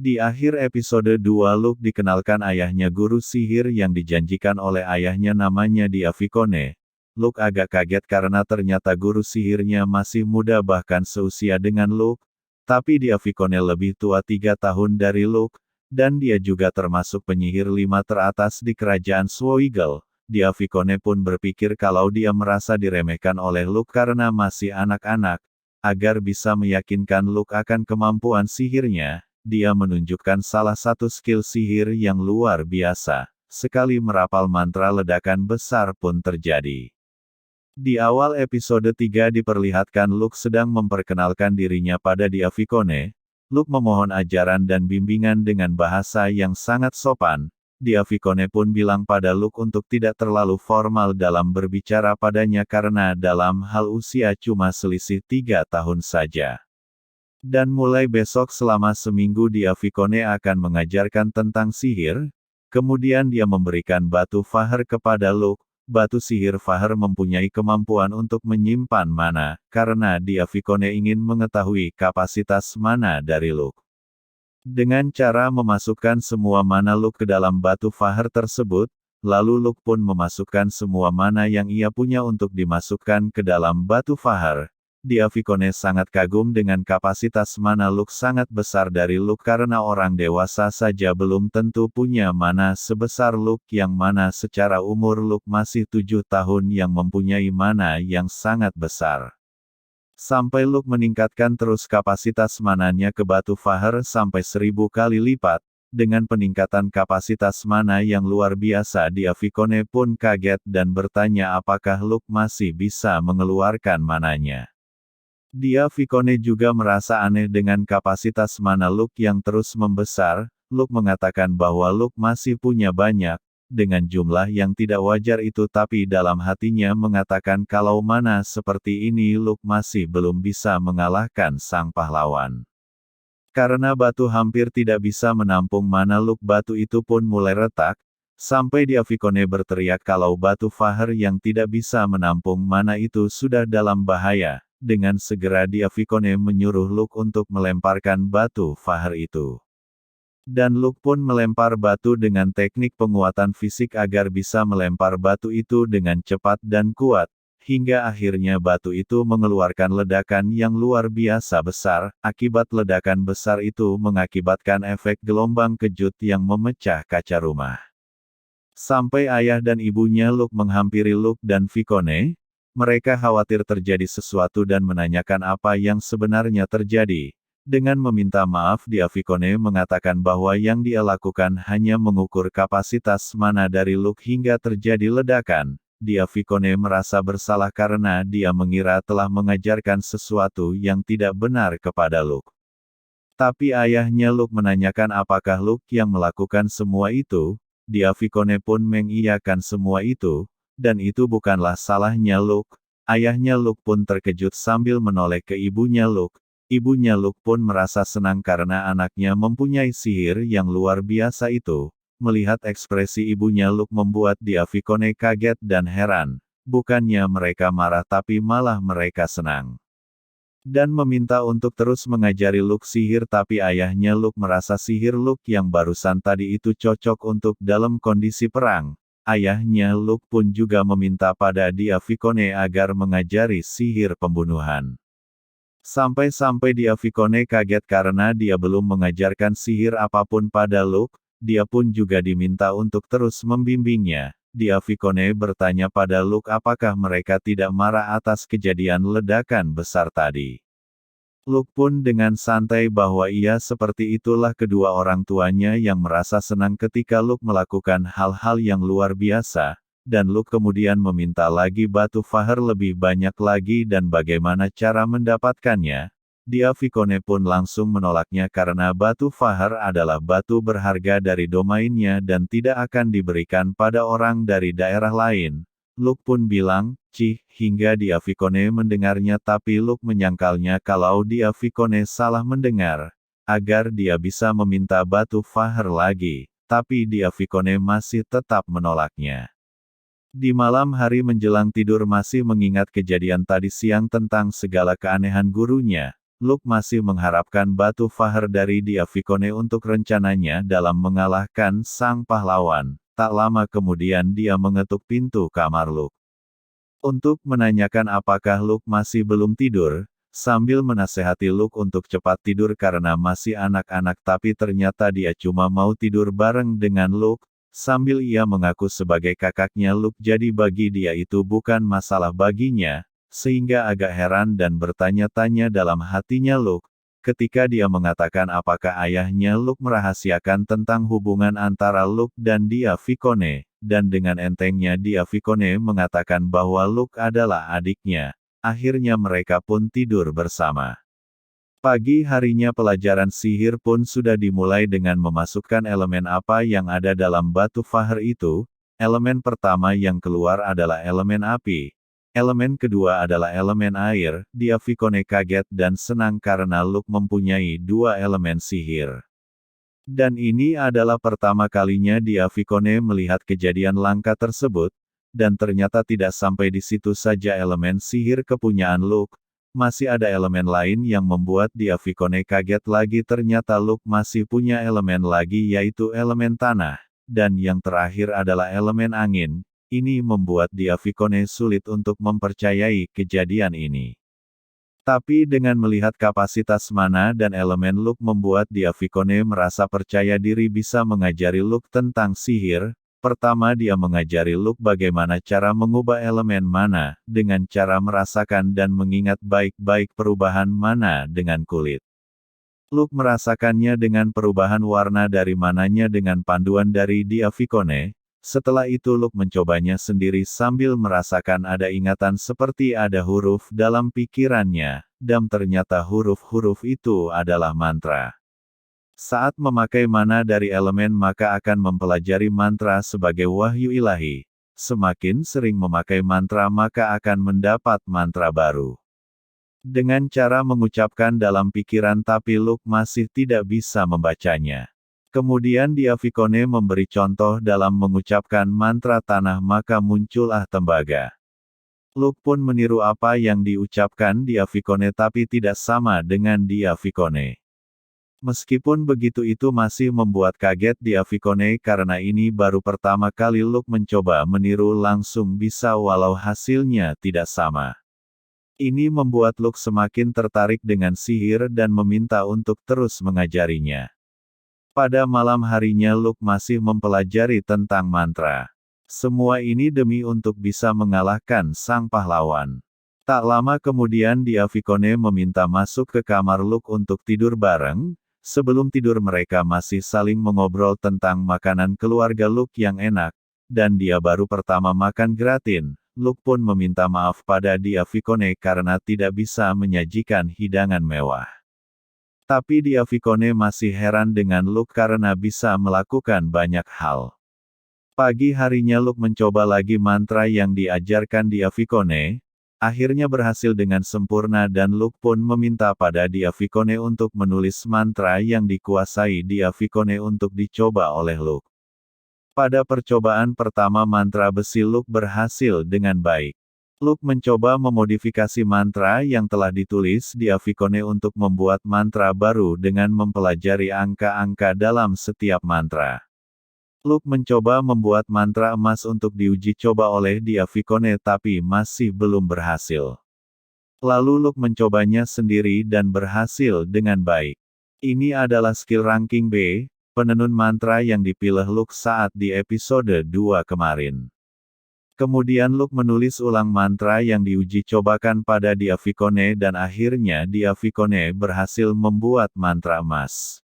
Di akhir episode 2 Luke dikenalkan ayahnya guru sihir yang dijanjikan oleh ayahnya namanya Diavikone. Luke agak kaget karena ternyata guru sihirnya masih muda bahkan seusia dengan Luke. Tapi Diavikone lebih tua 3 tahun dari Luke, dan dia juga termasuk penyihir 5 teratas di kerajaan Zweigel. Diavikone pun berpikir kalau dia merasa diremehkan oleh Luke karena masih anak-anak. Agar bisa meyakinkan Luke akan kemampuan sihirnya, dia menunjukkan salah satu skill sihir yang luar biasa. Sekali merapal mantra ledakan besar pun terjadi. Di awal episode 3 diperlihatkan Luke sedang memperkenalkan dirinya pada Diavikone. Luke memohon ajaran dan bimbingan dengan bahasa yang sangat sopan. Diavikone pun bilang pada Luke untuk tidak terlalu formal dalam berbicara padanya karena dalam hal usia cuma selisih 3 tahun saja. Dan mulai besok selama seminggu Diavikone akan mengajarkan tentang sihir. Kemudian dia memberikan batu Fahar kepada Luke. Batu sihir Fahar mempunyai kemampuan untuk menyimpan mana, karena Diavikone ingin mengetahui kapasitas mana dari Luke. Dengan cara memasukkan semua mana Luke ke dalam batu Fahar tersebut, lalu Luke pun memasukkan semua mana yang ia punya untuk dimasukkan ke dalam batu Fahar. Diavikone sangat kagum dengan kapasitas mana Luke sangat besar dari Luke karena orang dewasa saja belum tentu punya mana sebesar Luke yang mana secara umur Luke masih 7 tahun yang mempunyai mana yang sangat besar. Sampai Luke meningkatkan terus kapasitas mananya ke batu Fahar sampai 1000 kali lipat, dengan peningkatan kapasitas mana yang luar biasa Diavikone pun kaget dan bertanya apakah Luke masih bisa mengeluarkan mananya. Diavikone juga merasa aneh dengan kapasitas mana Luke yang terus membesar. Luke mengatakan bahwa Luke masih punya banyak, dengan jumlah yang tidak wajar itu tapi dalam hatinya mengatakan kalau mana seperti ini Luke masih belum bisa mengalahkan sang pahlawan. Karena batu hampir tidak bisa menampung mana Luke batu itu pun mulai retak, sampai Diavikone berteriak kalau batu Fahar yang tidak bisa menampung mana itu sudah dalam bahaya. Dengan segera Diavikone menyuruh Luke untuk melemparkan batu Fahar itu. Dan Luke pun melempar batu dengan teknik penguatan fisik agar bisa melempar batu itu dengan cepat dan kuat, hingga akhirnya batu itu mengeluarkan ledakan yang luar biasa besar. Akibat ledakan besar itu mengakibatkan efek gelombang kejut yang memecah kaca rumah. Sampai ayah dan ibunya Luke menghampiri Luke dan Vikone. Mereka khawatir terjadi sesuatu dan menanyakan apa yang sebenarnya terjadi. Dengan meminta maaf Diavikone mengatakan bahwa yang dia lakukan hanya mengukur kapasitas mana dari Luke hingga terjadi ledakan. Diavikone merasa bersalah karena dia mengira telah mengajarkan sesuatu yang tidak benar kepada Luke. Tapi ayahnya Luke menanyakan apakah Luke yang melakukan semua itu. Diavikone pun mengiyakan semua itu. Dan itu bukanlah salahnya Luke. Ayahnya Luke pun terkejut sambil menoleh ke ibunya Luke. Ibunya Luke pun merasa senang karena anaknya mempunyai sihir yang luar biasa itu. Melihat ekspresi ibunya Luke membuat Diavikone kaget dan heran. Bukannya mereka marah tapi malah mereka senang. Dan meminta untuk terus mengajari Luke sihir tapi ayahnya Luke merasa sihir Luke yang barusan tadi itu cocok untuk dalam kondisi perang. Ayahnya Luke pun juga meminta pada Diavikone agar mengajari sihir pembunuhan. Sampai-sampai Diavikone kaget karena dia belum mengajarkan sihir apapun pada Luke, dia pun juga diminta untuk terus membimbingnya. Diavikone bertanya pada Luke apakah mereka tidak marah atas kejadian ledakan besar tadi. Luke pun dengan santai bahwa ia seperti itulah kedua orang tuanya yang merasa senang ketika Luke melakukan hal-hal yang luar biasa, dan Luke kemudian meminta lagi batu Fahar lebih banyak lagi dan bagaimana cara mendapatkannya. Diavikone pun langsung menolaknya karena batu Fahar adalah batu berharga dari domainnya dan tidak akan diberikan pada orang dari daerah lain. Luke pun bilang, "Cih," hingga Diavikone mendengarnya tapi Luke menyangkalnya kalau Diavikone salah mendengar, agar dia bisa meminta batu Fahar lagi, tapi Diavikone masih tetap menolaknya. Di malam hari menjelang tidur masih mengingat kejadian tadi siang tentang segala keanehan gurunya, Luke masih mengharapkan batu Fahar dari Diavikone untuk rencananya dalam mengalahkan sang pahlawan. Tak lama kemudian dia mengetuk pintu kamar Luke. Untuk menanyakan apakah Luke masih belum tidur, sambil menasehati Luke untuk cepat tidur karena masih anak-anak tapi ternyata dia cuma mau tidur bareng dengan Luke, sambil ia mengaku sebagai kakaknya Luke jadi bagi dia itu bukan masalah baginya, sehingga agak heran dan bertanya-tanya dalam hatinya Luke, ketika dia mengatakan apakah ayahnya Luke merahasiakan tentang hubungan antara Luke dan Diavikone, dan dengan entengnya Diavikone mengatakan bahwa Luke adalah adiknya. Akhirnya mereka pun tidur bersama. Pagi harinya pelajaran sihir pun sudah dimulai dengan memasukkan elemen apa yang ada dalam batu Fahar itu. Elemen pertama yang keluar adalah elemen api. Elemen kedua adalah elemen air. Diavikone kaget dan senang karena Luke mempunyai dua elemen sihir. Dan ini adalah pertama kalinya Diavikone melihat kejadian langka tersebut, dan ternyata tidak sampai di situ saja elemen sihir kepunyaan Luke, masih ada elemen lain yang membuat Diavikone kaget lagi ternyata Luke masih punya elemen lagi yaitu elemen tanah, dan yang terakhir adalah elemen angin, ini membuat Diavikone sulit untuk mempercayai kejadian ini. Tapi dengan melihat kapasitas mana dan elemen Luke membuat Diavikone merasa percaya diri bisa mengajari Luke tentang sihir. Pertama dia mengajari Luke bagaimana cara mengubah elemen mana, dengan cara merasakan dan mengingat baik-baik perubahan mana dengan kulit. Luke merasakannya dengan perubahan warna dari mananya dengan panduan dari Diavikone. Setelah itu Luke mencobanya sendiri sambil merasakan ada ingatan seperti ada huruf dalam pikirannya, dan ternyata huruf-huruf itu adalah mantra. Saat memakai mana dari elemen maka akan mempelajari mantra sebagai wahyu ilahi. Semakin sering memakai mantra maka akan mendapat mantra baru. Dengan cara mengucapkan dalam pikiran tapi Luke masih tidak bisa membacanya. Kemudian Diavikone memberi contoh dalam mengucapkan mantra tanah maka muncullah tembaga. Luke pun meniru apa yang diucapkan Diavikone tapi tidak sama dengan Diavikone. Meskipun begitu itu masih membuat kaget Diavikone karena ini baru pertama kali Luke mencoba meniru langsung bisa walau hasilnya tidak sama. Ini membuat Luke semakin tertarik dengan sihir dan meminta untuk terus mengajarinya. Pada malam harinya Luke masih mempelajari tentang mantra. Semua ini demi untuk bisa mengalahkan sang pahlawan. Tak lama kemudian Diavikone meminta masuk ke kamar Luke untuk tidur bareng. Sebelum tidur mereka masih saling mengobrol tentang makanan keluarga Luke yang enak, dan dia baru pertama makan gratin. Luke pun meminta maaf pada Diavikone karena tidak bisa menyajikan hidangan mewah. Tapi Diavikone masih heran dengan Luke karena bisa melakukan banyak hal. Pagi harinya Luke mencoba lagi mantra yang diajarkan Diavikone. Akhirnya berhasil dengan sempurna dan Luke pun meminta pada Diavikone untuk menulis mantra yang dikuasai Diavikone untuk dicoba oleh Luke. Pada percobaan pertama mantra besi Luke berhasil dengan baik. Luke mencoba memodifikasi mantra yang telah ditulis Diavikone untuk membuat mantra baru dengan mempelajari angka-angka dalam setiap mantra. Luke mencoba membuat mantra emas untuk diuji coba oleh Diavikone tapi masih belum berhasil. Lalu Luke mencobanya sendiri dan berhasil dengan baik. Ini adalah skill ranking B, penenun mantra yang dipilih Luke saat di episode 2 kemarin. Kemudian Luke menulis ulang mantra yang diuji cobakan pada Diavikone dan akhirnya Diavikone berhasil membuat mantra emas.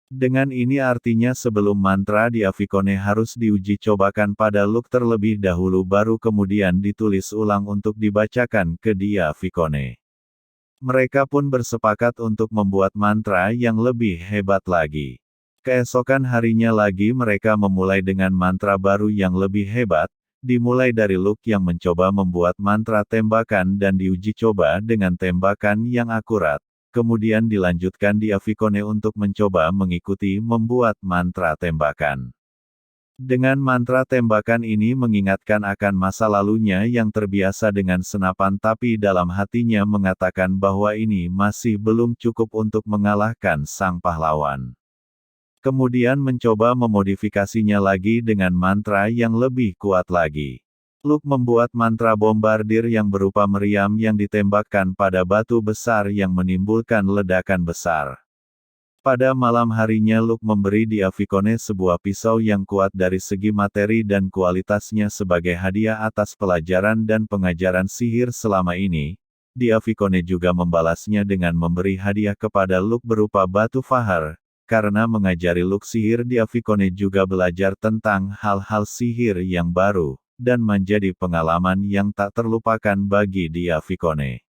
Dengan ini artinya sebelum mantra Diavikone harus diuji cobakan pada Luke terlebih dahulu baru kemudian ditulis ulang untuk dibacakan ke Diavikone. Mereka pun bersepakat untuk membuat mantra yang lebih hebat lagi. Keesokan harinya lagi mereka memulai dengan mantra baru yang lebih hebat, dimulai dari Luke yang mencoba membuat mantra tembakan dan diuji coba dengan tembakan yang akurat. Kemudian dilanjutkan Diavikone untuk mencoba mengikuti membuat mantra tembakan. Dengan mantra tembakan ini mengingatkan akan masa lalunya yang terbiasa dengan senapan tapi dalam hatinya mengatakan bahwa ini masih belum cukup untuk mengalahkan sang pahlawan. Kemudian mencoba memodifikasinya lagi dengan mantra yang lebih kuat lagi. Luke membuat mantra bombardir yang berupa meriam yang ditembakkan pada batu besar yang menimbulkan ledakan besar. Pada malam harinya Luke memberi Diavikone sebuah pisau yang kuat dari segi materi dan kualitasnya sebagai hadiah atas pelajaran dan pengajaran sihir selama ini. Diavikone juga membalasnya dengan memberi hadiah kepada Luke berupa batu fahar. Karena mengajari Luke sihir, Diavikone juga belajar tentang hal-hal sihir yang baru, dan menjadi pengalaman yang tak terlupakan bagi Diavikone.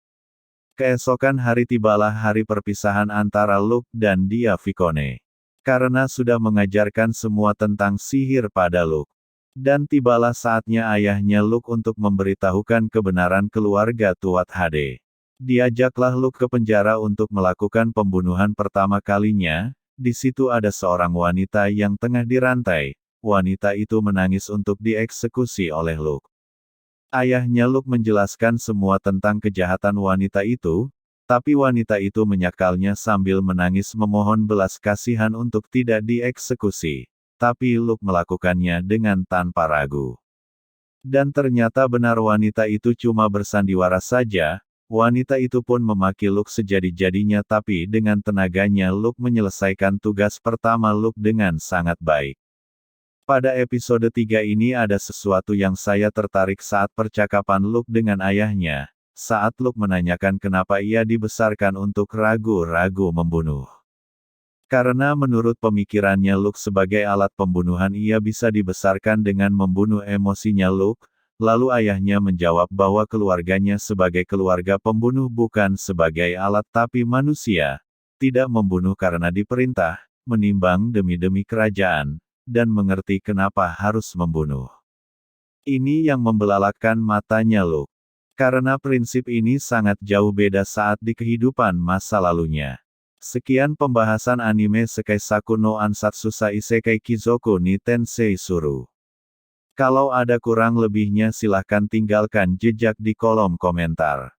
Keesokan hari tibalah hari perpisahan antara Luke dan Diavikone. Karena sudah mengajarkan semua tentang sihir pada Luke. Dan tibalah saatnya ayahnya Luke untuk memberitahukan kebenaran keluarga Tuat HD. Diajaklah Luke ke penjara untuk melakukan pembunuhan pertama kalinya. Di situ ada seorang wanita yang tengah dirantai. Wanita itu menangis untuk dieksekusi oleh Luke. Ayahnya Luke menjelaskan semua tentang kejahatan wanita itu, tapi wanita itu menyakalnya sambil menangis memohon belas kasihan untuk tidak dieksekusi. Tapi Luke melakukannya dengan tanpa ragu. Dan ternyata benar wanita itu cuma bersandiwara saja. Wanita itu pun memaki Luke sejadi-jadinya tapi dengan tenaganya Luke menyelesaikan tugas pertama Luke dengan sangat baik. Pada episode 3 ini ada sesuatu yang saya tertarik saat percakapan Luke dengan ayahnya, saat Luke menanyakan kenapa ia dibesarkan untuk ragu-ragu membunuh. Karena menurut pemikirannya Luke sebagai alat pembunuhan ia bisa dibesarkan dengan membunuh emosinya Luke, lalu ayahnya menjawab bahwa keluarganya sebagai keluarga pembunuh bukan sebagai alat tapi manusia, tidak membunuh karena diperintah, menimbang demi kerajaan, dan mengerti kenapa harus membunuh. Ini yang membelalakkan matanya Luke. Karena prinsip ini sangat jauh beda saat di kehidupan masa lalunya. Sekian pembahasan anime Sekaisaku no Ansatsu Isekai Kizoku ni Tensei Suru. Kalau ada kurang lebihnya silahkan tinggalkan jejak di kolom komentar.